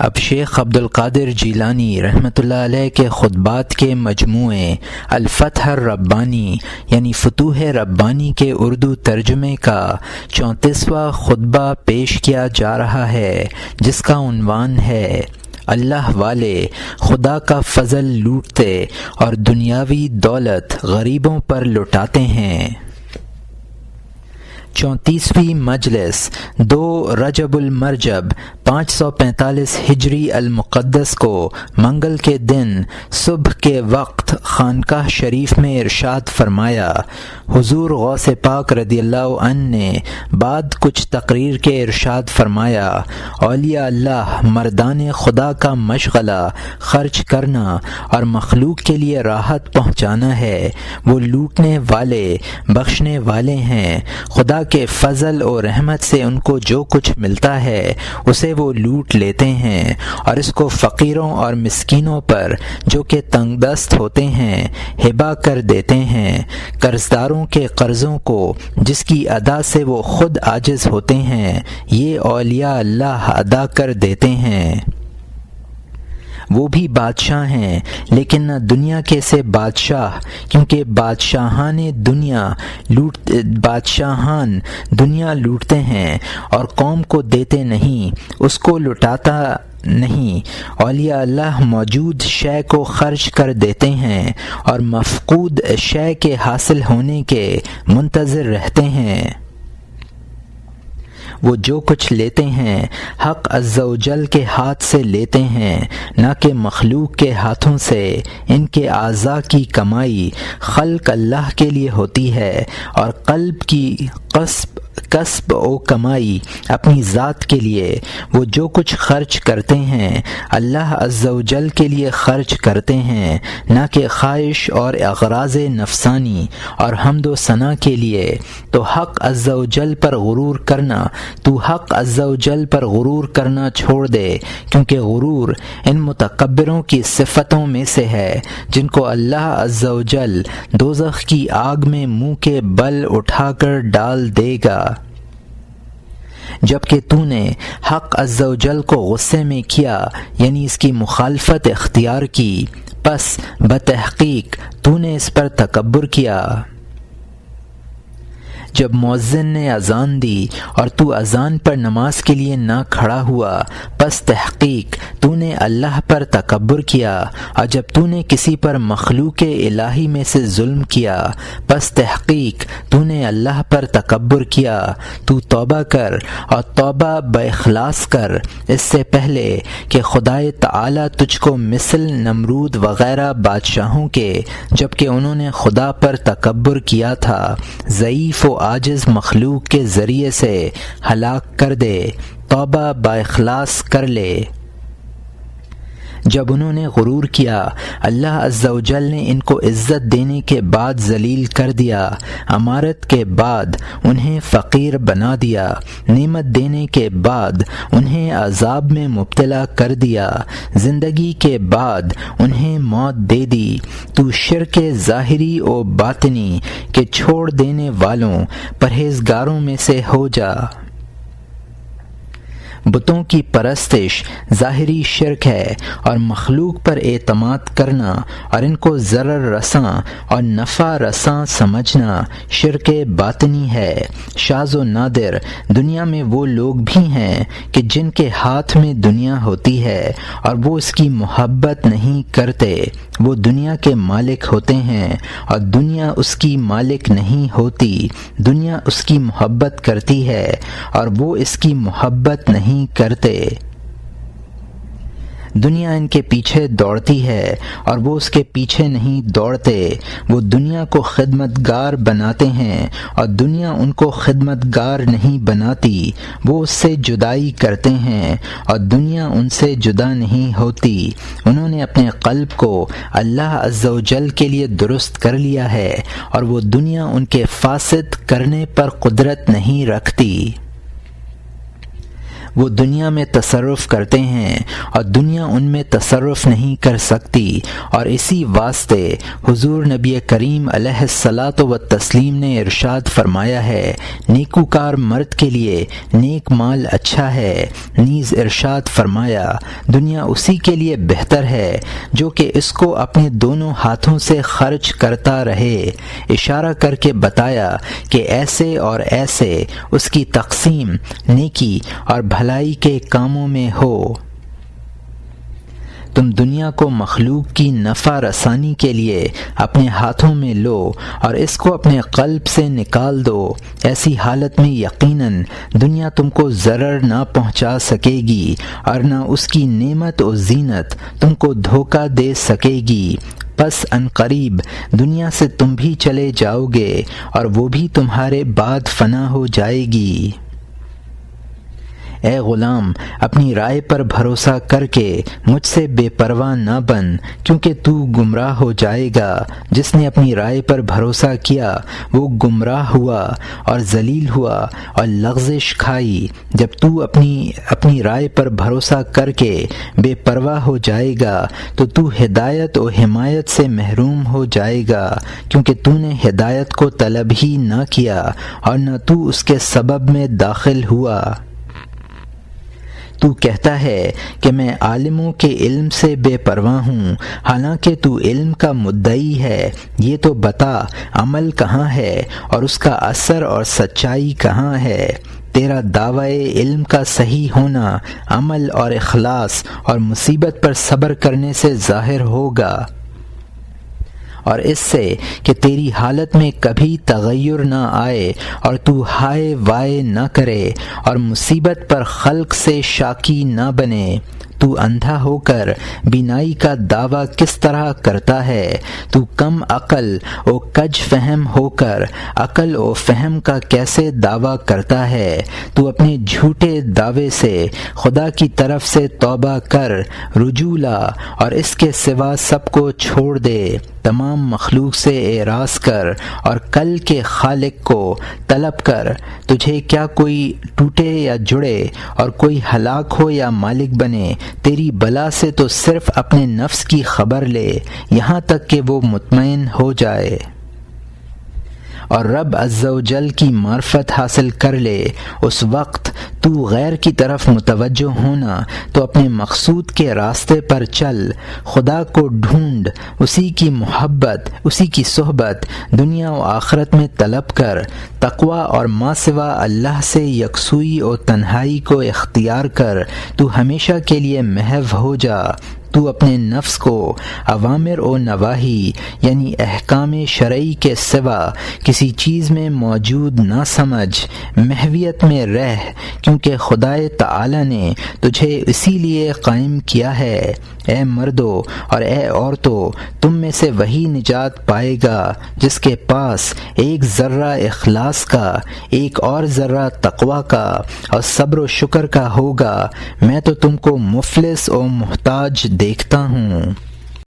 اب شیخ عبد القادر جیلانی رحمۃ اللہ علیہ کے خطبات کے مجموعے الفتح الربانی یعنی فتوح ربانی کے اردو ترجمے کا 34واں خطبہ پیش کیا جا رہا ہے، جس کا عنوان ہے اللہ والے خدا کا فضل لوٹتے اور دنیاوی دولت غریبوں پر لٹاتے ہیں۔ 34ویں مجلس 2 رجب المرجب 545 ہجری المقدس کو منگل کے دن صبح کے وقت خانقاہ شریف میں ارشاد فرمایا۔ حضور غوث پاک رضی اللہ عنہ نے بعد کچھ تقریر کے ارشاد فرمایا، اولیاء اللہ مردان خدا کا مشغلہ خرچ کرنا اور مخلوق کے لیے راحت پہنچانا ہے۔ وہ لوٹنے والے بخشنے والے ہیں۔ خدا کے فضل و رحمت سے ان کو جو کچھ ملتا ہے اسے وہ لوٹ لیتے ہیں اور اس کو فقیروں اور مسکینوں پر جو کہ تنگ دست ہوتے ہیں ہبہ کر دیتے ہیں۔ قرضداروں کے قرضوں کو جس کی ادا سے وہ خود عاجز ہوتے ہیں یہ اولیاء اللہ ادا کر دیتے ہیں۔ وہ بھی بادشاہ ہیں لیکن نہ دنیا کے سے بادشاہ، کیونکہ بادشاہان دنیا لوٹتے ہیں اور قوم کو دیتے نہیں، اس کو لٹاتا نہیں۔ اولیاء اللہ موجود شے کو خرچ کر دیتے ہیں اور مفقود شے کے حاصل ہونے کے منتظر رہتے ہیں۔ وہ جو کچھ لیتے ہیں حق عز و جل کے ہاتھ سے لیتے ہیں، نہ کہ مخلوق کے ہاتھوں سے۔ ان کے اعضاء کی کمائی خلق اللہ کے لیے ہوتی ہے اور قلب کی کسب و کمائی اپنی ذات کے لیے۔ وہ جو کچھ خرچ کرتے ہیں اللہ عز و جل کے لیے خرچ کرتے ہیں، نہ کہ خواہش اور اغراض نفسانی اور حمد و ثنا کے لیے۔ تو حق عز و جل پر غرور کرنا چھوڑ دے، کیونکہ غرور ان متکبروں کی صفتوں میں سے ہے جن کو اللہ عز و جل دوزخ کی آگ میں منہ کے بل اٹھا کر ڈال دے گا۔ جبکہ تو نے حق عز و جل کو غصے میں کیا یعنی اس کی مخالفت اختیار کی، پس بتحقیق تو نے اس پر تکبر کیا۔ جب مؤذن نے اذان دی اور تو اذان پر نماز کے لیے نہ کھڑا ہوا، پس تحقیق تو نے اللہ پر تکبر کیا۔ اور جب تو نے کسی پر مخلوق الہی میں سے ظلم کیا، پس تحقیق تو نے اللہ پر تکبر کیا۔ تو توبہ کر اور توبہ باخلاص کر، اس سے پہلے کہ خدائے تعالی تجھ کو مثل نمرود وغیرہ بادشاہوں کے جبکہ انہوں نے خدا پر تکبر کیا تھا ضعیف و عاجز مخلوق کے ذریعے سے ہلاک کر دے۔ توبہ باخلاص کر لے۔ جب انہوں نے غرور کیا اللہ عز و جل نے ان کو عزت دینے کے بعد ذلیل کر دیا، امارت کے بعد انہیں فقیر بنا دیا، نعمت دینے کے بعد انہیں عذاب میں مبتلا کر دیا، زندگی کے بعد انہیں موت دے دی۔ تو شرک ظاہری و باطنی کے چھوڑ دینے والوں پرہیزگاروں میں سے ہو جا۔ بتوں کی پرستش ظاہری شرک ہے اور مخلوق پر اعتماد کرنا اور ان کو ضرر رساں اور نفع رساں سمجھنا شرک باطنی ہے۔ شاذ و نادر دنیا میں وہ لوگ بھی ہیں کہ جن کے ہاتھ میں دنیا ہوتی ہے اور وہ اس کی محبت نہیں کرتے، وہ دنیا کے مالک ہوتے ہیں اور دنیا اس کی مالک نہیں ہوتی۔ دنیا اس کی محبت کرتی ہے اور وہ اس کی محبت نہیں کرتے۔ دنیا ان کے پیچھے دوڑتی ہے اور وہ اس کے پیچھے نہیں دوڑتے۔ وہ دنیا کو خدمتگار بناتے ہیں اور دنیا ان کو خدمتگار نہیں بناتی۔ وہ اس سے جدائی کرتے ہیں اور دنیا ان سے جدا نہیں ہوتی۔ انہوں نے اپنے قلب کو اللہ عز و جل کے لیے درست کر لیا ہے اور وہ دنیا ان کے فاسد کرنے پر قدرت نہیں رکھتی۔ وہ دنیا میں تصرف کرتے ہیں اور دنیا ان میں تصرف نہیں کر سکتی، اور اسی واسطے حضور نبی کریم علیہ الصلاۃ والتسلیم نے ارشاد فرمایا ہے، نیکوکار مرد کے لیے نیک مال اچھا ہے، نیز ارشاد فرمایا دنیا اسی کے لیے بہتر ہے جو کہ اس کو اپنے دونوں ہاتھوں سے خرچ کرتا رہے، اشارہ کر کے بتایا کہ ایسے اور ایسے اس کی تقسیم نیکی اور بھلائی کے کاموں میں ہو۔ تم دنیا کو مخلوق کی نفع رسانی کے لیے اپنے ہاتھوں میں لو اور اس کو اپنے قلب سے نکال دو، ایسی حالت میں یقیناً دنیا تم کو ضرر نہ پہنچا سکے گی اور نہ اس کی نعمت و زینت تم کو دھوکہ دے سکے گی، پس ان قریب دنیا سے تم بھی چلے جاؤ گے اور وہ بھی تمہارے بعد فنا ہو جائے گی۔ اے غلام، اپنی رائے پر بھروسہ کر کے مجھ سے بے پرواہ نہ بن، کیونکہ تو گمراہ ہو جائے گا۔ جس نے اپنی رائے پر بھروسہ کیا وہ گمراہ ہوا اور ذلیل ہوا اور لغزش کھائی۔ جب تو اپنی رائے پر بھروسہ کر کے بے پرواہ ہو جائے گا تو ہدایت و حمایت سے محروم ہو جائے گا، کیونکہ تو نے ہدایت کو طلب ہی نہ کیا اور نہ تو اس کے سبب میں داخل ہوا۔ تو کہتا ہے کہ میں عالموں کے علم سے بے پرواہ ہوں، حالانکہ تو علم کا مدعی ہے۔ یہ تو بتا عمل کہاں ہے اور اس کا اثر اور سچائی کہاں ہے؟ تیرا دعوی علم کا صحیح ہونا عمل اور اخلاص اور مصیبت پر صبر کرنے سے ظاہر ہوگا، اور اس سے کہ تیری حالت میں کبھی تغیر نہ آئے اور تو ہائے وائے نہ کرے اور مصیبت پر خلق سے شاکی نہ بنے۔ تو اندھا ہو کر بینائی کا دعویٰ کس طرح کرتا ہے؟ تو کم عقل و کج فہم ہو کر عقل و فہم کا کیسے دعویٰ کرتا ہے؟ تو اپنے جھوٹے دعوے سے خدا کی طرف سے توبہ کر، رجوع لا اور اس کے سوا سب کو چھوڑ دے، تمام مخلوق سے اعراض کر اور کل کے خالق کو طلب کر۔ تجھے کیا کوئی ٹوٹے یا جڑے اور کوئی ہلاک ہو یا مالک بنے، تیری بلا سے تو صرف اپنے نفس کی خبر لے یہاں تک کہ وہ مطمئن ہو جائے اور رب عز و جل کی معرفت حاصل کر لے۔ اس وقت تو غیر کی طرف متوجہ ہونا تو اپنے مقصود کے راستے پر چل، خدا کو ڈھونڈ، اسی کی محبت، اسی کی صحبت دنیا و آخرت میں طلب کر، تقوی اور ما سوا اللہ سے یکسوئی و تنہائی کو اختیار کر، تو ہمیشہ کے لیے محو ہو جا۔ تو اپنے نفس کو اوامر و نواہی یعنی احکام شرعی کے سوا کسی چیز میں موجود نہ سمجھ، محویت میں رہ، کیونکہ خدائے تعالی نے تجھے اسی لیے قائم کیا ہے۔ اے مردو اور اے عورتوں، تم میں سے وہی نجات پائے گا جس کے پاس ایک ذرہ اخلاص کا، ایک اور ذرہ تقوی کا اور صبر و شکر کا ہوگا۔ میں تو تم کو مفلس و محتاج دیکھتا ہوں۔